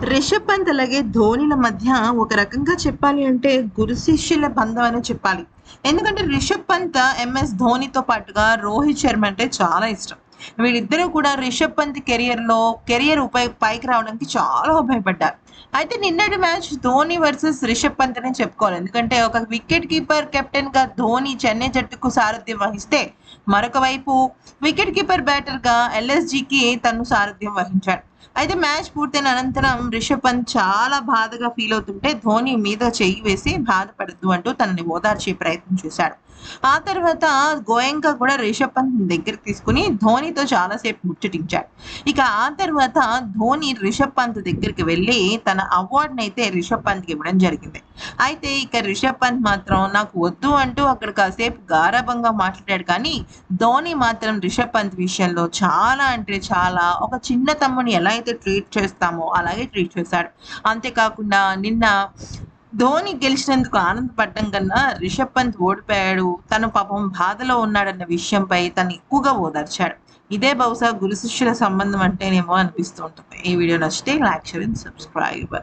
రిషబ్ పంత్ అలాగే ధోనిల మధ్య ఒక రకంగా చెప్పాలి అంటే గురు శిష్యుల బంధం అనే చెప్పాలి. ఎందుకంటే రిషబ్ పంత్ ఎంఎస్ ధోనితో పాటుగా రోహిత్ శర్మ అంటే చాలా ఇష్టం. వీళ్ళిద్దరూ కూడా రిషబ్ పంత్ కెరియర్ పైకి రావడానికి చాలా ఉపయోగపడ్డారు. అయితే నిన్నటి మ్యాచ్ ధోని వర్సెస్ రిషబ్ పంత్ అనే చెప్పుకోవాలి. ఎందుకంటే ఒక వికెట్ కీపర్ కెప్టెన్ గా ధోని చెన్నై జట్టుకు సారథ్యం వహిస్తే, మరొక వైపు వికెట్ కీపర్ బ్యాటర్ గా ఎల్ఎస్జికి తను సారథ్యం వహించాడు. అయితే మ్యాచ్ పూర్తయిన అనంతరం రిషబ్ పంత్ చాలా బాధగా ఫీల్ అవుతుంటే ధోని మీద చెయ్యి వేసి బాధపడద్దు అంటూ తనని ఓదార్చే ప్రయత్నం చేశాడు. ఆ తర్వాత గోయంకా కూడా రిషబ్ పంత్ దగ్గరికి తీసుకుని ధోనితో చాలాసేపు ముచ్చటించాడు. ఇక ఆ తర్వాత ధోని రిషబ్ పంత్ దగ్గరికి వెళ్ళి తన అవార్డుని అయితే రిషబ్ పంత్కి ఇవ్వడం జరిగింది. అయితే ఇక రిషబ్ పంత్ మాత్రం నాకు వద్దు అంటూ అక్కడ కాసేపు గారాబంగా మాట్లాడాడు. కానీ ధోని మాత్రం రిషబ్ పంత్ విషయంలో చాలా అంటే చాలా ఒక చిన్న తమ్ముని ఎలా అయితే ట్రీట్ చేస్తామో అలాగే ట్రీట్ చేశాడు. అంతేకాకుండా నిన్న ధోని గెలిచినందుకు ఆనందపడడం కన్నా రిషబ్ పంత్ ఓడిపోయాడు, తను పాపం బాధలో ఉన్నాడన్న విషయంపై తను ఎక్కువగా ఓదార్చాడు. ఇదే బహుశా గురు శిష్యుల సంబంధం అంటేనేమో అనిపిస్తూ ఉంటుంది. ఈ వీడియో నచ్చితే లైక్, షేర్ అండ్ సబ్స్క్రైబ్.